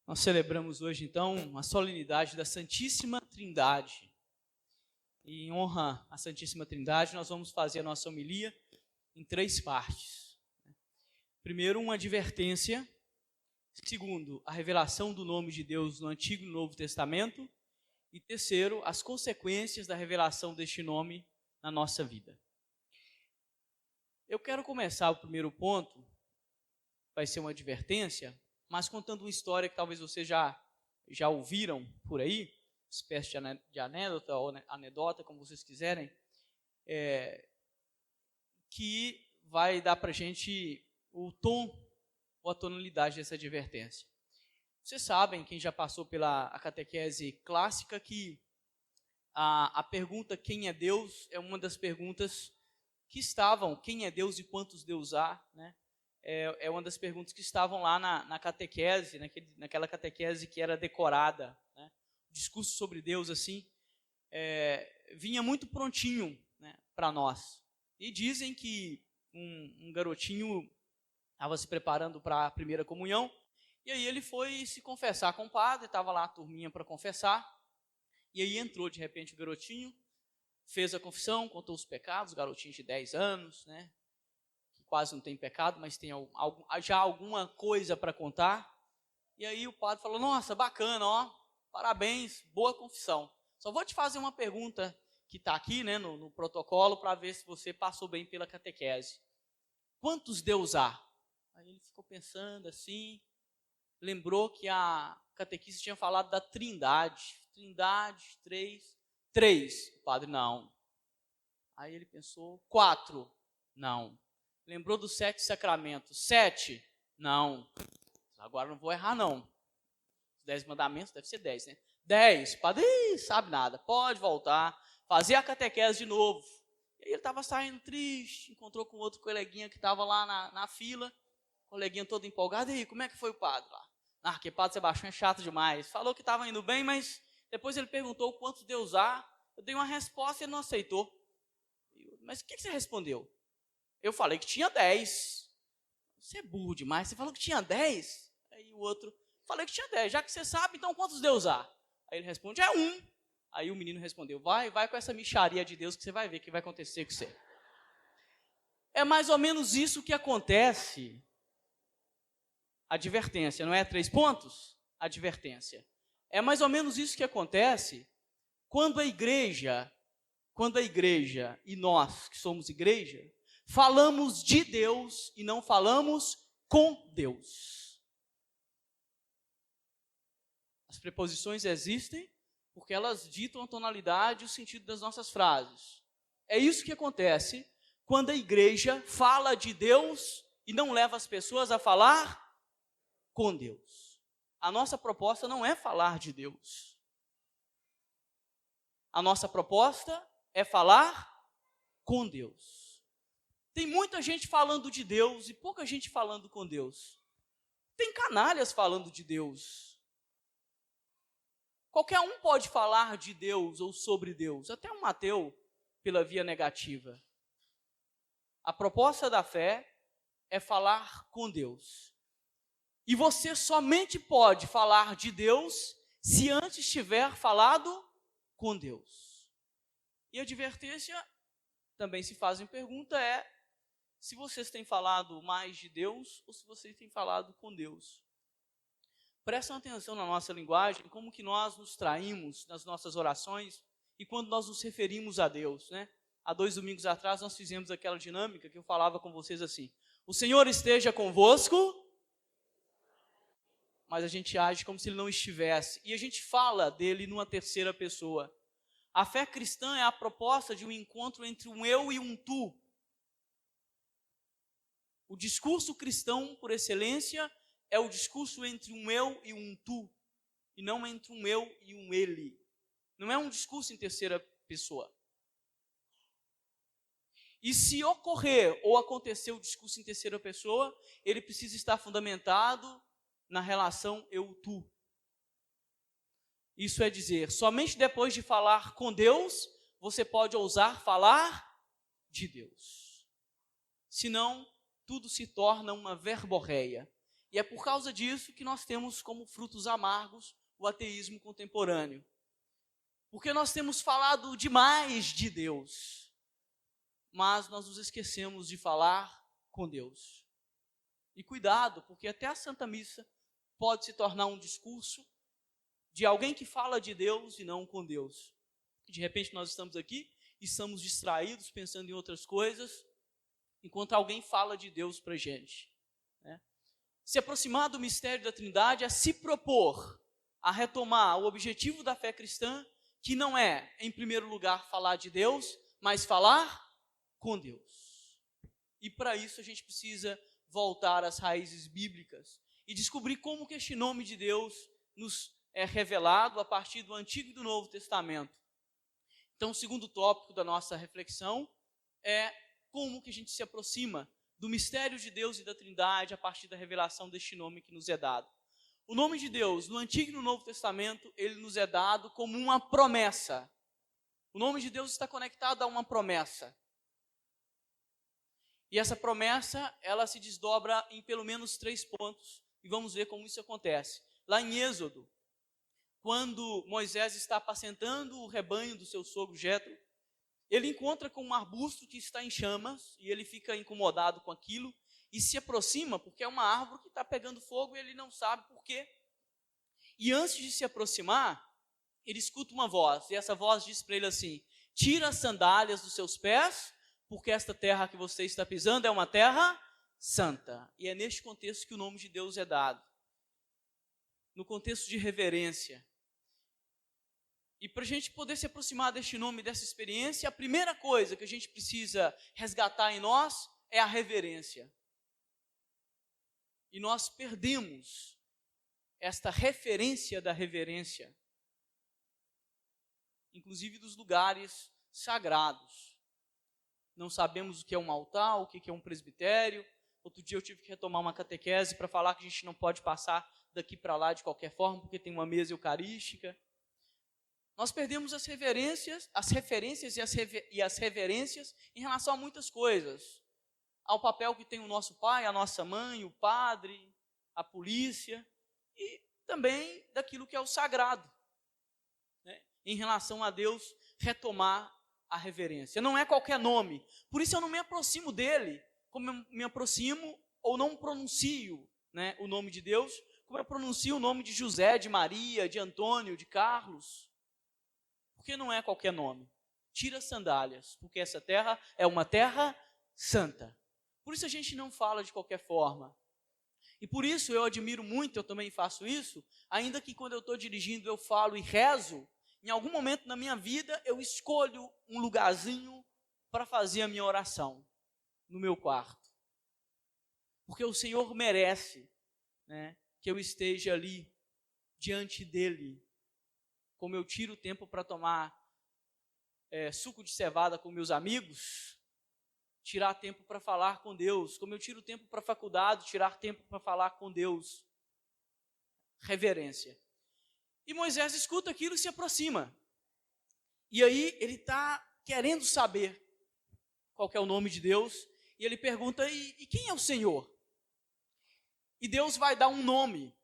Nós celebramos hoje, então, a solenidade da Santíssima Trindade. E em honra à Santíssima Trindade, nós vamos fazer a nossa homilia em 3 partes. Primeiro, uma advertência. Segundo, a revelação do nome de Deus no Antigo e no Novo Testamento. E terceiro, as consequências da revelação deste nome na nossa vida. Eu quero começar o primeiro ponto, vai ser uma advertência, mas contando uma história que talvez vocês já ouviram por aí, espécie de anedota ou anedota, como vocês quiserem, que vai dar para a gente o tom ou a tonalidade dessa advertência. Vocês sabem, quem já passou pela catequese clássica, que a pergunta quem é Deus é uma das perguntas que estavam, quem é Deus e quantos Deus há, né? É uma das perguntas que estavam lá na catequese, naquela catequese que era decorada, né? O discurso sobre Deus, assim, vinha muito prontinho, né, para nós. E dizem que um garotinho estava se preparando para a primeira comunhão, e aí ele foi se confessar com o padre, estava lá a turminha para confessar, e aí entrou de repente o garotinho, fez a confissão, contou os pecados, garotinho de 10 anos, né? Quase não tem pecado, mas tem já alguma coisa para contar. E aí o padre falou: nossa, bacana, ó, parabéns, boa confissão. Só vou te fazer uma pergunta que está aqui, né, no protocolo, para ver se você passou bem pela catequese. Quantos Deus há? Aí ele ficou pensando assim, lembrou que a catequista tinha falado da Trindade. Trindade, 3. 3. O padre, não. Aí ele pensou: 4. Não. Lembrou dos 7 sacramentos. 7? Não. Agora não vou errar, não. Os 10 mandamentos deve ser 10, né? 10. Padre, sabe nada. Pode voltar. Fazer a catequese de novo. E aí ele estava saindo triste. Encontrou com outro coleguinha que estava lá na fila. Coleguinha todo empolgado. E aí, como é que foi o padre lá? Ah, que padre Sebastião é chato demais. Falou que estava indo bem, mas depois ele perguntou quantos Deus há. Eu dei uma resposta e ele não aceitou. Mas o que você respondeu? Eu falei que tinha 10. Você é burro demais, você falou que tinha 10? Aí o outro, falei que tinha 10. Já que você sabe, então quantos Deus há? Aí ele responde, é 1. Aí o menino respondeu, vai com essa mixaria de Deus que você vai ver o que vai acontecer com você. É mais ou menos isso que acontece. Advertência, não é 3 pontos? Advertência. É mais ou menos isso que acontece quando a igreja e nós que somos igreja, falamos de Deus e não falamos com Deus. As preposições existem porque elas ditam a tonalidade e o sentido das nossas frases. É isso que acontece quando a igreja fala de Deus e não leva as pessoas a falar com Deus. A nossa proposta não é falar de Deus. A nossa proposta é falar com Deus. Tem muita gente falando de Deus e pouca gente falando com Deus. Tem canalhas falando de Deus. Qualquer um pode falar de Deus ou sobre Deus, até um ateu pela via negativa. A proposta da fé é falar com Deus. E você somente pode falar de Deus se antes tiver falado com Deus. E a advertência, também se faz em pergunta, é se vocês têm falado mais de Deus ou se vocês têm falado com Deus. Prestem atenção na nossa linguagem, como que nós nos traímos nas nossas orações e quando nós nos referimos a Deus, né? Há 2 domingos atrás nós fizemos aquela dinâmica que eu falava com vocês assim: o Senhor esteja convosco, mas a gente age como se Ele não estivesse. E a gente fala dele numa terceira pessoa. A fé cristã é a proposta de um encontro entre um eu e um tu. O discurso cristão, por excelência, é o discurso entre um eu e um tu, e não entre um eu e um ele. Não é um discurso em terceira pessoa. E se ocorrer ou acontecer o discurso em terceira pessoa, ele precisa estar fundamentado na relação eu-tu. Isso é dizer, somente depois de falar com Deus, você pode ousar falar de Deus. Senão, tudo se torna uma verborreia. E é por causa disso que nós temos como frutos amargos o ateísmo contemporâneo. Porque nós temos falado demais de Deus, mas nós nos esquecemos de falar com Deus. E cuidado, porque até a Santa Missa pode se tornar um discurso de alguém que fala de Deus e não com Deus. De repente nós estamos aqui e estamos distraídos, pensando em outras coisas, enquanto alguém fala de Deus para a gente. Né? Se aproximar do mistério da Trindade é se propor a retomar o objetivo da fé cristã, que não é, em primeiro lugar, falar de Deus, mas falar com Deus. E para isso a gente precisa voltar às raízes bíblicas e descobrir como que este nome de Deus nos é revelado a partir do Antigo e do Novo Testamento. Então, o segundo tópico da nossa reflexão é como que a gente se aproxima do mistério de Deus e da Trindade a partir da revelação deste nome que nos é dado. O nome de Deus, no Antigo e no Novo Testamento, ele nos é dado como uma promessa. O nome de Deus está conectado a uma promessa. E essa promessa, ela se desdobra em pelo menos 3 pontos, e vamos ver como isso acontece. Lá em Êxodo, quando Moisés está apacentando o rebanho do seu sogro Jetro, ele encontra com um arbusto que está em chamas, e ele fica incomodado com aquilo, e se aproxima, porque é uma árvore que está pegando fogo, e ele não sabe por quê. E antes de se aproximar, ele escuta uma voz, e essa voz diz para ele assim: tira as sandálias dos seus pés, porque esta terra que você está pisando é uma terra santa. E é neste contexto que o nome de Deus é dado, no contexto de reverência. E para a gente poder se aproximar deste nome, dessa experiência, a primeira coisa que a gente precisa resgatar em nós é a reverência. E nós perdemos esta referência da reverência, inclusive dos lugares sagrados. Não sabemos o que é um altar, o que é um presbitério. Outro dia eu tive que retomar uma catequese para falar que a gente não pode passar daqui para lá de qualquer forma, porque tem uma mesa eucarística. Nós perdemos as referências e as reverências em relação a muitas coisas. Ao papel que tem o nosso pai, a nossa mãe, o padre, a polícia, e também daquilo que é o sagrado. Né? Em relação a Deus, retomar a reverência. Não é qualquer nome. Por isso eu não me aproximo dele, como eu me aproximo ou não pronuncio, né, o nome de Deus, como eu pronuncio o nome de José, de Maria, de Antônio, de Carlos. Porque não é qualquer nome. Tira as sandálias, porque essa terra é uma terra santa. Por isso a gente não fala de qualquer forma. E por isso eu admiro muito, eu também faço isso, ainda que quando eu estou dirigindo eu falo e rezo, em algum momento na minha vida eu escolho um lugarzinho para fazer a minha oração, no meu quarto. Porque o Senhor merece, né, que eu esteja ali, diante dEle. Como eu tiro o tempo para tomar suco de cevada com meus amigos, tirar tempo para falar com Deus. Como eu tiro tempo para a faculdade, tirar tempo para falar com Deus. Reverência. E Moisés escuta aquilo e se aproxima. E aí ele está querendo saber qual que é o nome de Deus. E ele pergunta, e quem é o Senhor? E Deus vai dar um nome.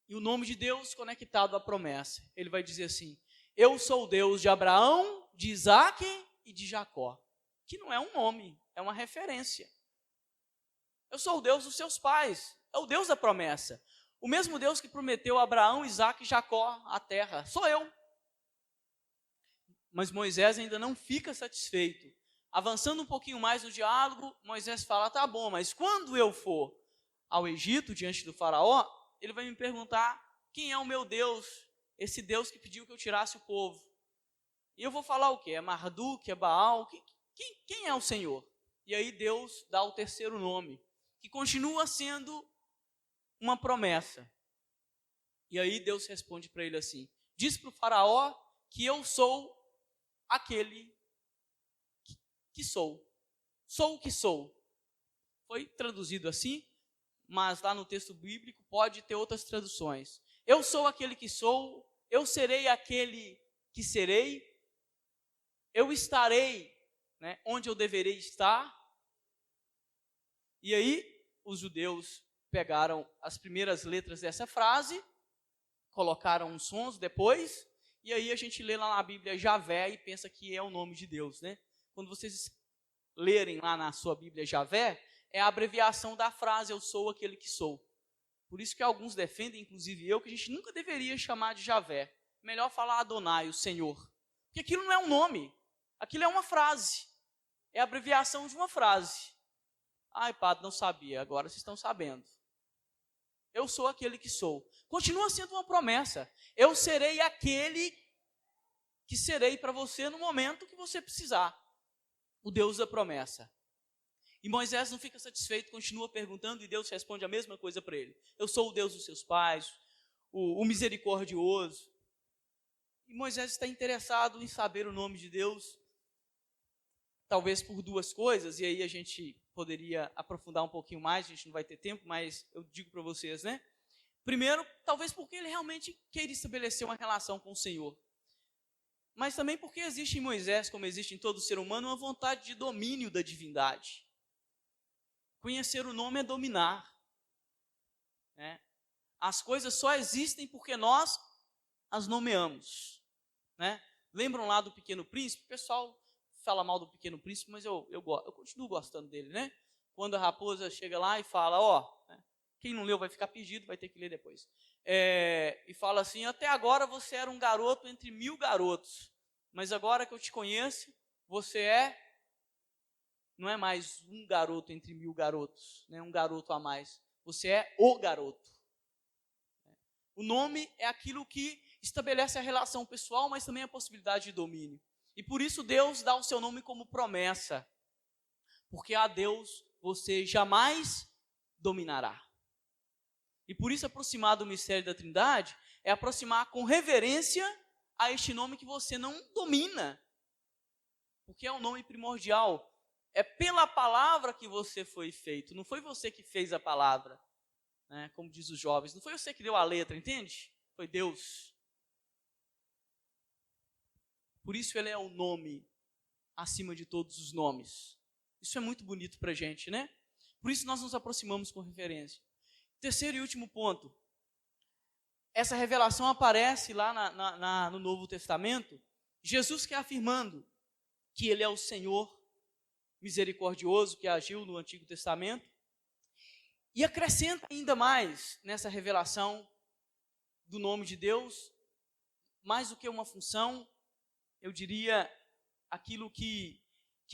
E o nome de Deus conectado à promessa. Ele vai dizer assim: eu sou o Deus de Abraão, de Isaac e de Jacó. Que não é um nome, é uma referência. Eu sou o Deus dos seus pais, é o Deus da promessa. O mesmo Deus que prometeu a Abraão, Isaac e Jacó a terra, sou eu. Mas Moisés ainda não fica satisfeito. Avançando um pouquinho mais no diálogo, Moisés fala, tá bom, mas quando eu for ao Egito, diante do faraó, ele vai me perguntar quem é o meu Deus, esse Deus que pediu que eu tirasse o povo. E eu vou falar o quê? É Marduk, é Baal? Quem é o Senhor? E aí Deus dá o terceiro nome, que continua sendo uma promessa. E aí Deus responde para ele assim, diz para o faraó que eu sou aquele que sou. Sou o que sou. Foi traduzido assim, mas lá no texto bíblico pode ter outras traduções. Eu sou aquele que sou, eu serei aquele que serei, eu estarei, né, onde eu deverei estar. E aí os judeus pegaram as primeiras letras dessa frase, colocaram uns sons depois, e aí a gente lê lá na Bíblia Javé e pensa que é o nome de Deus, né? Quando vocês lerem lá na sua Bíblia Javé, é a abreviação da frase, eu sou aquele que sou. Por isso que alguns defendem, inclusive eu, que a gente nunca deveria chamar de Javé. Melhor falar Adonai, o Senhor. Porque aquilo não é um nome, aquilo é uma frase. É a abreviação de uma frase. Ai, padre, não sabia, agora vocês estão sabendo. Eu sou aquele que sou. Continua sendo uma promessa. Eu serei aquele que serei para você no momento que você precisar. O Deus da promessa. E Moisés não fica satisfeito, continua perguntando e Deus responde a mesma coisa para ele. Eu sou o Deus dos seus pais, o misericordioso. E Moisés está interessado em saber o nome de Deus, talvez por duas coisas, e aí a gente poderia aprofundar um pouquinho mais, a gente não vai ter tempo, mas eu digo para vocês, né? Primeiro, talvez porque ele realmente queira estabelecer uma relação com o Senhor. Mas também porque existe em Moisés, como existe em todo ser humano, uma vontade de domínio da divindade. Conhecer o nome é dominar. Né? As coisas só existem porque nós as nomeamos. Né? Lembram lá do Pequeno Príncipe? O pessoal fala mal do Pequeno Príncipe, mas eu continuo gostando dele. Né? Quando a raposa chega lá e fala, quem não leu vai ficar perdido, vai ter que ler depois. E fala assim, até agora você era um garoto entre 1000 garotos, mas agora que eu te conheço, você não é mais um garoto entre 1000 garotos, né? Um garoto a mais, você é o garoto. O nome é aquilo que estabelece a relação pessoal, mas também a possibilidade de domínio. E por isso Deus dá o seu nome como promessa, porque a Deus você jamais dominará. E por isso aproximar do mistério da Trindade é aproximar com reverência a este nome que você não domina, porque é um nome primordial. É pela palavra que você foi feito, não foi você que fez a palavra, né? Como diz os jovens, não foi você que deu a letra, entende? Foi Deus. Por isso ele é o nome acima de todos os nomes. Isso é muito bonito para a gente, né? Por isso nós nos aproximamos com reverência. Terceiro e último ponto. Essa revelação aparece lá no Novo Testamento. Jesus que afirmando que ele é o Senhor misericordioso que agiu no Antigo Testamento. E acrescenta ainda mais nessa revelação do nome de Deus, mais do que uma função, eu diria aquilo que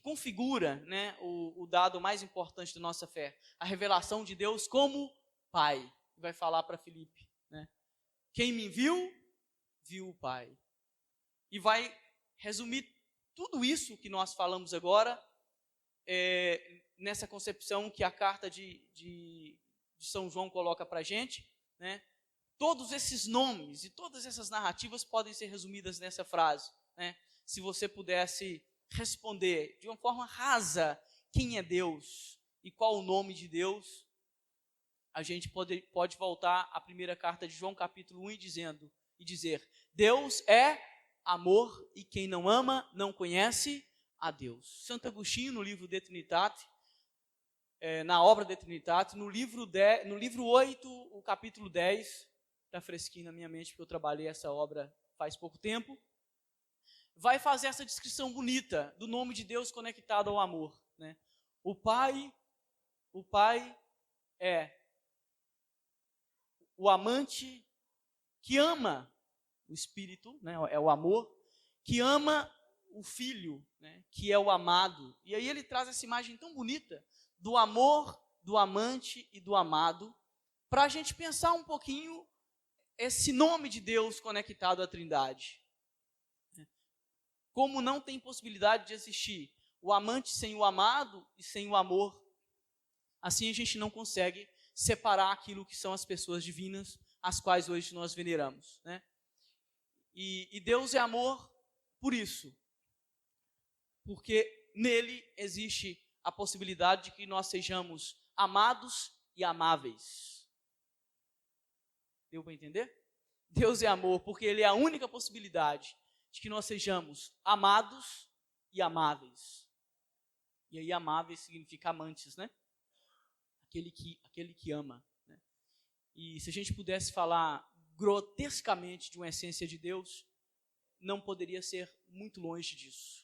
configura, né, o dado mais importante da nossa fé. A revelação de Deus como Pai. Vai falar para Filipe, né? Quem me viu, viu o Pai. E vai resumir tudo isso que nós falamos agora nessa concepção que a carta de São João coloca para a gente, né? Todos esses nomes e todas essas narrativas podem ser resumidas nessa frase, né? Se você pudesse responder de uma forma rasa quem é Deus e qual o nome de Deus, a gente pode voltar à primeira carta de João, capítulo 1, e dizer, Deus é amor e quem não ama não conhece a Deus. Santo Agostinho, no livro De Trinitate, na obra De Trinitate, no livro 8, o capítulo 10, está fresquinho na minha mente, porque eu trabalhei essa obra faz pouco tempo, vai fazer essa descrição bonita do nome de Deus conectado ao amor. Né? O Pai é o amante que ama o Espírito, né? É o amor, que ama o Filho, né? Que é o amado. E aí ele traz essa imagem tão bonita do amor, do amante e do amado, para a gente pensar um pouquinho esse nome de Deus conectado à Trindade. Como não tem possibilidade de existir o amante sem o amado e sem o amor, assim a gente não consegue separar aquilo que são as pessoas divinas, as quais hoje nós veneramos. Né? E Deus é amor por isso, porque nele existe a possibilidade de que nós sejamos amados e amáveis. Deu para entender? Deus é amor porque ele é a única possibilidade de que nós sejamos amados e amáveis. E aí amáveis significa amantes, né? Aquele que ama. Né? E se a gente pudesse falar grotescamente de uma essência de Deus, não poderia ser muito longe disso.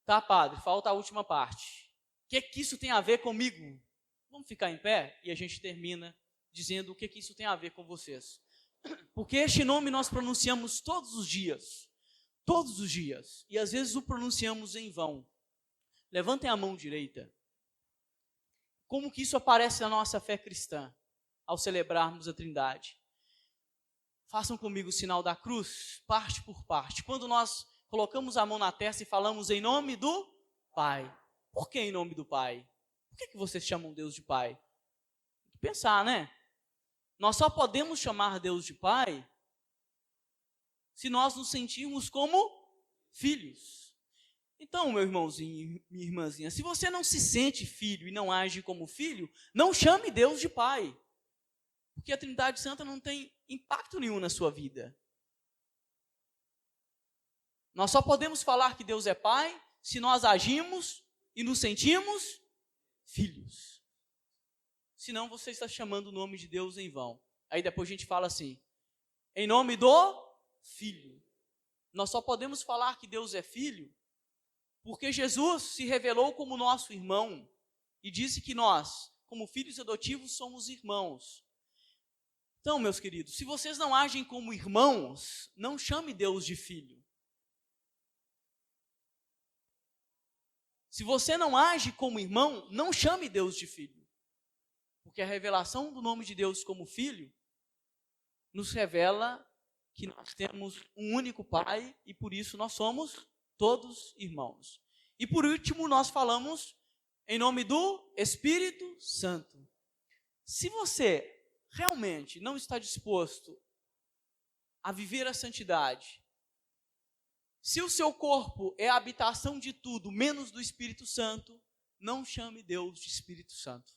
Tá, padre, falta a última parte. O que isso tem a ver comigo? Vamos ficar em pé e a gente termina dizendo o que isso tem a ver com vocês. Porque este nome nós pronunciamos todos os dias, e às vezes o pronunciamos em vão. Levantem a mão direita. Como que isso aparece na nossa fé cristã, ao celebrarmos a Trindade? Façam comigo o sinal da cruz, parte por parte. Quando nós colocamos a mão na testa e falamos em nome do Pai. Por que em nome do Pai? Por que vocês chamam Deus de Pai? Tem que pensar, né? Nós só podemos chamar Deus de Pai se nós nos sentirmos como filhos. Então, meu irmãozinho e minha irmãzinha, se você não se sente filho e não age como filho, não chame Deus de Pai. Porque a Trindade Santa não tem impacto nenhum na sua vida. Nós só podemos falar que Deus é Pai se nós agimos e nos sentimos filhos. Senão você está chamando o nome de Deus em vão. Aí depois a gente fala assim, em nome do Filho. Nós só podemos falar que Deus é Filho porque Jesus se revelou como nosso irmão e disse que nós, como filhos adotivos, somos irmãos. Então, meus queridos, se vocês não agem como irmãos, não chame Deus de filho. Se você não age como irmão, não chame Deus de filho. Porque a revelação do nome de Deus como filho nos revela que nós temos um único Pai e por isso nós somos todos irmãos. E por último nós falamos em nome do Espírito Santo. Se você realmente não está disposto a viver a santidade, se o seu corpo é a habitação de tudo menos do Espírito Santo, não chame Deus de Espírito Santo.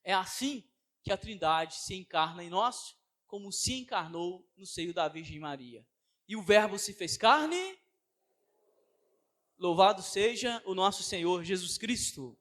É assim que a Trindade se encarna em nós, como se encarnou no seio da Virgem Maria. E o Verbo se fez carne. Louvado seja o nosso Senhor Jesus Cristo.